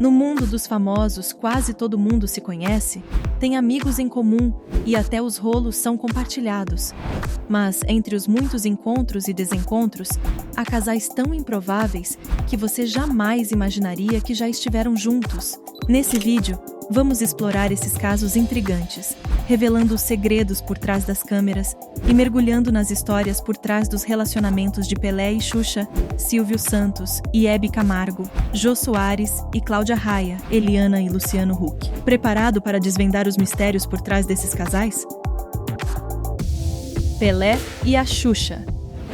No mundo dos famosos, quase todo mundo se conhece, tem amigos em comum e até os rolos são compartilhados. Mas, entre os muitos encontros e desencontros, há casais tão improváveis que você jamais imaginaria que já estiveram juntos. Nesse vídeo, vamos explorar esses casos intrigantes, revelando os segredos por trás das câmeras e mergulhando nas histórias por trás dos relacionamentos de Pelé e Xuxa, Silvio Santos e Hebe Camargo, Jô Soares e Cláudia Raia, Eliana e Luciano Huck. Preparado para desvendar os mistérios por trás desses casais? Pelé e a Xuxa.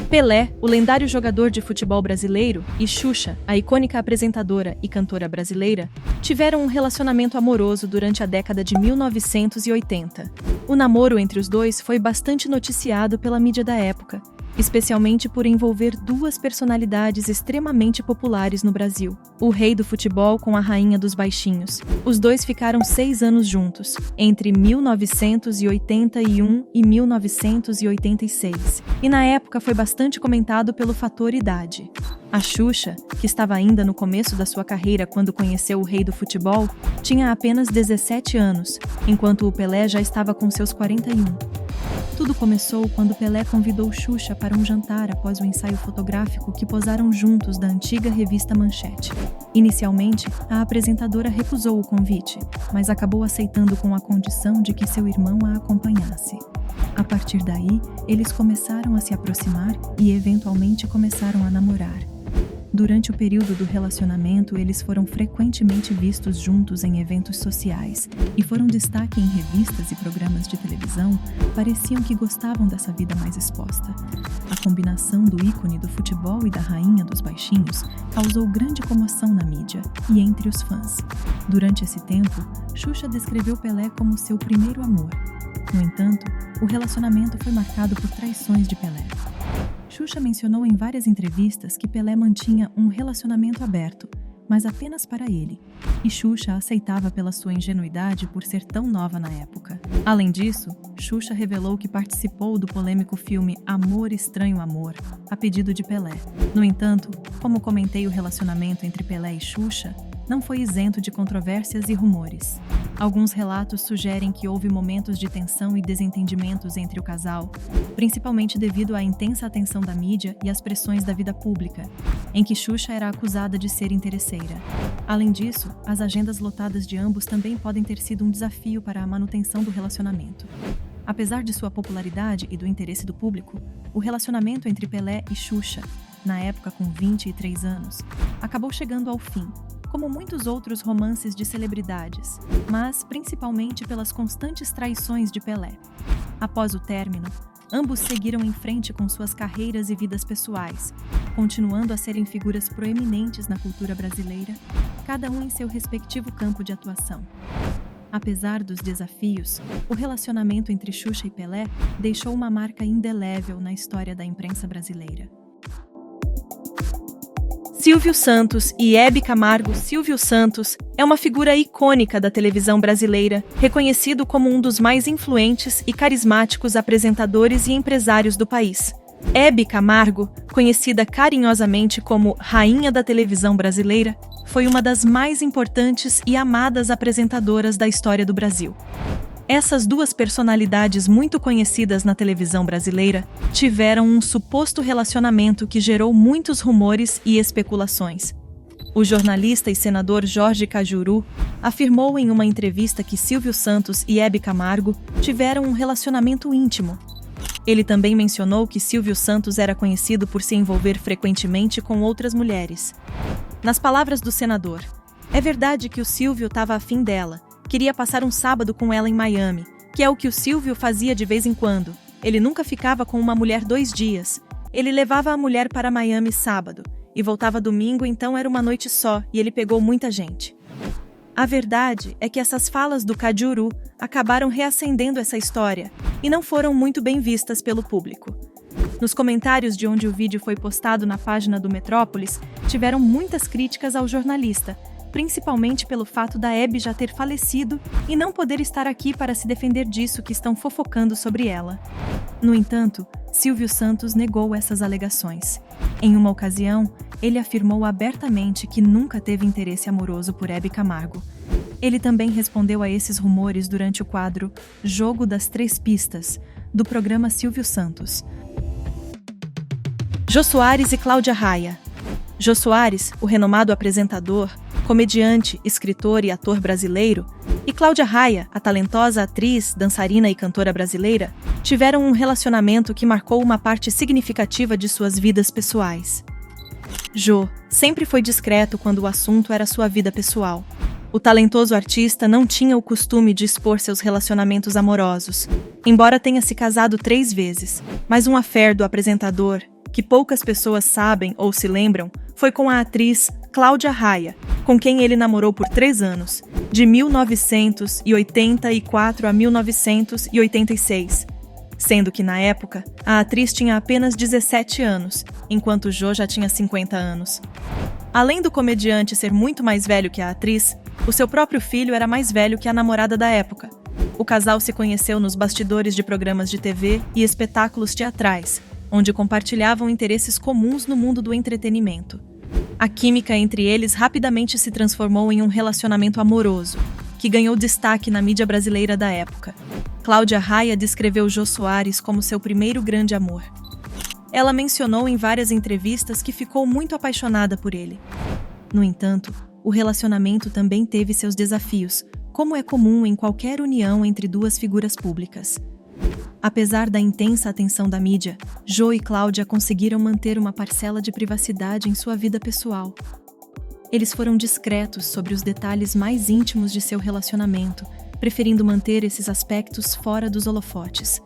Pelé, o lendário jogador de futebol brasileiro, e Xuxa, a icônica apresentadora e cantora brasileira, tiveram um relacionamento amoroso durante a década de 1980. O namoro entre os dois foi bastante noticiado pela mídia da época, especialmente por envolver duas personalidades extremamente populares no Brasil: o rei do futebol com a rainha dos baixinhos. Os dois ficaram 6 anos juntos, entre 1981 e 1986, e na época foi bastante comentado pelo fator idade. A Xuxa, que estava ainda no começo da sua carreira quando conheceu o rei do futebol, tinha apenas 17 anos, enquanto o Pelé já estava com seus 41. Tudo começou quando Pelé convidou Xuxa para um jantar após o ensaio fotográfico que posaram juntos da antiga revista Manchete. Inicialmente, a apresentadora recusou o convite, mas acabou aceitando com a condição de que seu irmão a acompanhasse. A partir daí, eles começaram a se aproximar e eventualmente começaram a namorar. Durante o período do relacionamento, eles foram frequentemente vistos juntos em eventos sociais e foram destaque em revistas e programas de televisão. Pareciam que gostavam dessa vida mais exposta. A combinação do ícone do futebol e da rainha dos baixinhos causou grande comoção na mídia e entre os fãs. Durante esse tempo, Xuxa descreveu Pelé como seu primeiro amor. No entanto, o relacionamento foi marcado por traições de Pelé. Xuxa mencionou em várias entrevistas que Pelé mantinha um relacionamento aberto, mas apenas para ele, e Xuxa aceitava pela sua ingenuidade por ser tão nova na época. Além disso, Xuxa revelou que participou do polêmico filme Amor Estranho Amor, a pedido de Pelé. No entanto, como comentei, o relacionamento entre Pelé e Xuxa não foi isento de controvérsias e rumores. Alguns relatos sugerem que houve momentos de tensão e desentendimentos entre o casal, principalmente devido à intensa atenção da mídia e às pressões da vida pública, em que Xuxa era acusada de ser interesseira. Além disso, as agendas lotadas de ambos também podem ter sido um desafio para a manutenção do relacionamento. Apesar de sua popularidade e do interesse do público, o relacionamento entre Pelé e Xuxa, na época com 23 anos, acabou chegando ao fim, como muitos outros romances de celebridades, mas principalmente pelas constantes traições de Pelé. Após o término, ambos seguiram em frente com suas carreiras e vidas pessoais, continuando a serem figuras proeminentes na cultura brasileira, cada um em seu respectivo campo de atuação. Apesar dos desafios, o relacionamento entre Xuxa e Pelé deixou uma marca indelével na história da imprensa brasileira. Silvio Santos e Hebe Camargo. Silvio Santos é uma figura icônica da televisão brasileira, reconhecido como um dos mais influentes e carismáticos apresentadores e empresários do país. Hebe Camargo, conhecida carinhosamente como Rainha da Televisão Brasileira, foi uma das mais importantes e amadas apresentadoras da história do Brasil. Essas duas personalidades muito conhecidas na televisão brasileira tiveram um suposto relacionamento que gerou muitos rumores e especulações. O jornalista e senador Jorge Cajuru afirmou em uma entrevista que Silvio Santos e Hebe Camargo tiveram um relacionamento íntimo. Ele também mencionou que Silvio Santos era conhecido por se envolver frequentemente com outras mulheres. Nas palavras do senador, é verdade que o Silvio estava afim dela. Queria passar um sábado com ela em Miami, que é o que o Silvio fazia de vez em quando. Ele nunca ficava com uma mulher 2 dias. Ele levava a mulher para Miami sábado e voltava domingo, então era uma noite só e ele pegou muita gente. A verdade é que essas falas do Cajuru acabaram reacendendo essa história e não foram muito bem vistas pelo público. Nos comentários de onde o vídeo foi postado na página do Metrópolis, tiveram muitas críticas ao jornalista, principalmente pelo fato da Hebe já ter falecido e não poder estar aqui para se defender disso que estão fofocando sobre ela. No entanto, Silvio Santos negou essas alegações. Em uma ocasião, ele afirmou abertamente que nunca teve interesse amoroso por Hebe Camargo. Ele também respondeu a esses rumores durante o quadro Jogo das Três Pistas, do programa Silvio Santos. Jô Soares e Cláudia Raia. Jô Soares, o renomado apresentador, comediante, escritor e ator brasileiro, e Cláudia Raia, a talentosa atriz, dançarina e cantora brasileira, tiveram um relacionamento que marcou uma parte significativa de suas vidas pessoais. Jô sempre foi discreto quando o assunto era sua vida pessoal. O talentoso artista não tinha o costume de expor seus relacionamentos amorosos, embora tenha se casado 3 vezes, mas um affair do apresentador, que poucas pessoas sabem ou se lembram, foi com a atriz Cláudia Raia, com quem ele namorou por 3 anos, de 1984 a 1986, sendo que, na época, a atriz tinha apenas 17 anos, enquanto Jô já tinha 50 anos. Além do comediante ser muito mais velho que a atriz, o seu próprio filho era mais velho que a namorada da época. O casal se conheceu nos bastidores de programas de TV e espetáculos teatrais, onde compartilhavam interesses comuns no mundo do entretenimento. A química entre eles rapidamente se transformou em um relacionamento amoroso, que ganhou destaque na mídia brasileira da época. Cláudia Raia descreveu Jô Soares como seu primeiro grande amor. Ela mencionou em várias entrevistas que ficou muito apaixonada por ele. No entanto, o relacionamento também teve seus desafios, como é comum em qualquer união entre duas figuras públicas. Apesar da intensa atenção da mídia, Jô e Cláudia conseguiram manter uma parcela de privacidade em sua vida pessoal. Eles foram discretos sobre os detalhes mais íntimos de seu relacionamento, preferindo manter esses aspectos fora dos holofotes.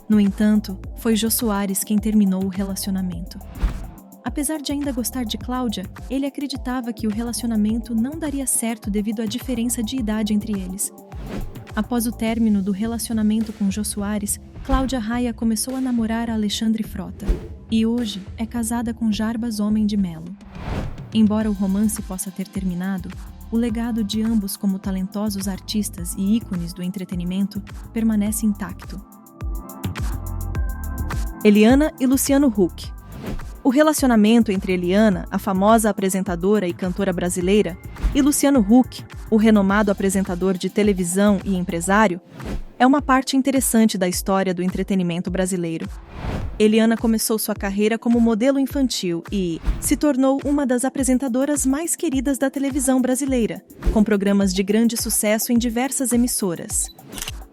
No entanto, foi Jô Soares quem terminou o relacionamento. Apesar de ainda gostar de Cláudia, ele acreditava que o relacionamento não daria certo devido à diferença de idade entre eles. Após o término do relacionamento com Jô Soares, Cláudia Raia começou a namorar Alexandre Frota, e hoje é casada com Jarbas Homem de Melo. Embora o romance possa ter terminado, o legado de ambos como talentosos artistas e ícones do entretenimento permanece intacto. Eliana e Luciano Huck. O relacionamento entre Eliana, a famosa apresentadora e cantora brasileira, e Luciano Huck, o renomado apresentador de televisão e empresário, é uma parte interessante da história do entretenimento brasileiro. Eliana começou sua carreira como modelo infantil e se tornou uma das apresentadoras mais queridas da televisão brasileira, com programas de grande sucesso em diversas emissoras.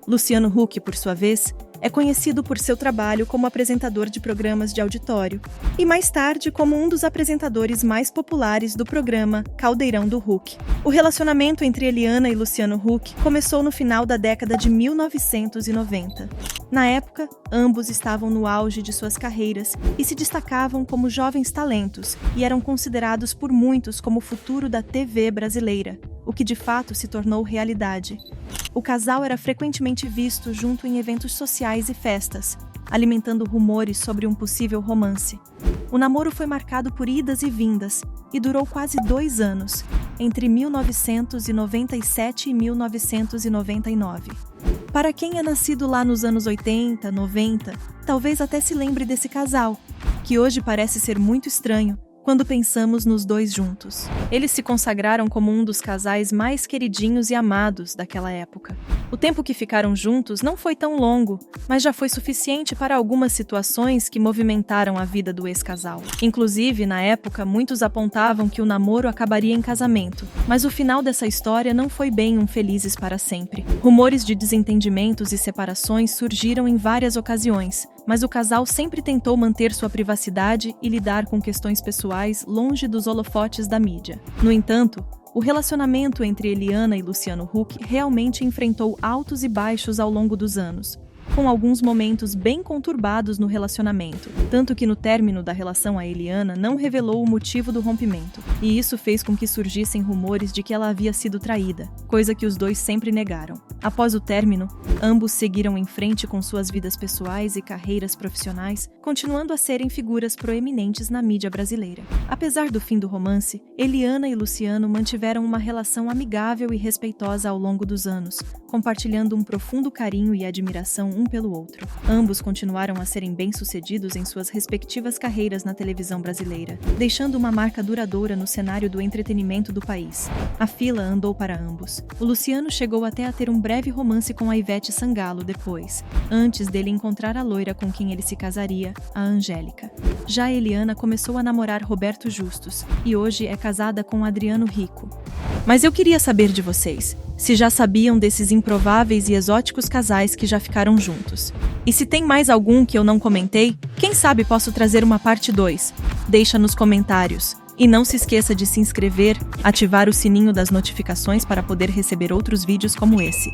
Luciano Huck, por sua vez, é conhecido por seu trabalho como apresentador de programas de auditório e, mais tarde, como um dos apresentadores mais populares do programa Caldeirão do Huck. O relacionamento entre Eliana e Luciano Huck começou no final da década de 1990. Na época, ambos estavam no auge de suas carreiras e se destacavam como jovens talentos e eram considerados por muitos como o futuro da TV brasileira, o que de fato se tornou realidade. O casal era frequentemente visto junto em eventos sociais e festas, alimentando rumores sobre um possível romance. O namoro foi marcado por idas e vindas e durou quase 2 anos, entre 1997 e 1999. Para quem é nascido lá nos anos 80, 90, talvez até se lembre desse casal, que hoje parece ser muito estranho quando pensamos nos dois juntos. Eles se consagraram como um dos casais mais queridinhos e amados daquela época. O tempo que ficaram juntos não foi tão longo, mas já foi suficiente para algumas situações que movimentaram a vida do ex-casal. Inclusive, na época, muitos apontavam que o namoro acabaria em casamento, mas o final dessa história não foi bem um felizes para sempre. Rumores de desentendimentos e separações surgiram em várias ocasiões, mas o casal sempre tentou manter sua privacidade e lidar com questões pessoais longe dos holofotes da mídia. No entanto, o relacionamento entre Eliana e Luciano Huck realmente enfrentou altos e baixos ao longo dos anos, com alguns momentos bem conturbados no relacionamento, tanto que no término da relação a Eliana não revelou o motivo do rompimento, e isso fez com que surgissem rumores de que ela havia sido traída, coisa que os dois sempre negaram. Após o término, Ambos seguiram em frente com suas vidas pessoais e carreiras profissionais, continuando a serem figuras proeminentes na mídia brasileira. Apesar do fim do romance, Eliana e Luciano mantiveram uma relação amigável e respeitosa ao longo dos anos, compartilhando um profundo carinho e admiração um pelo outro. Ambos continuaram a serem bem-sucedidos em suas respectivas carreiras na televisão brasileira, deixando uma marca duradoura no cenário do entretenimento do país. A fila andou para ambos. O Luciano chegou até a ter um breve romance com a Ivete Sangalo depois, antes dele encontrar a loira com quem ele se casaria, a Angélica. Já a Eliana começou a namorar Roberto Justus, e hoje é casada com Adriano Rico. Mas eu queria saber de vocês, se já sabiam desses improváveis e exóticos casais que já ficaram juntos. E se tem mais algum que eu não comentei, quem sabe posso trazer uma parte 2? Deixa nos comentários. E não se esqueça de se inscrever, ativar o sininho das notificações para poder receber outros vídeos como esse.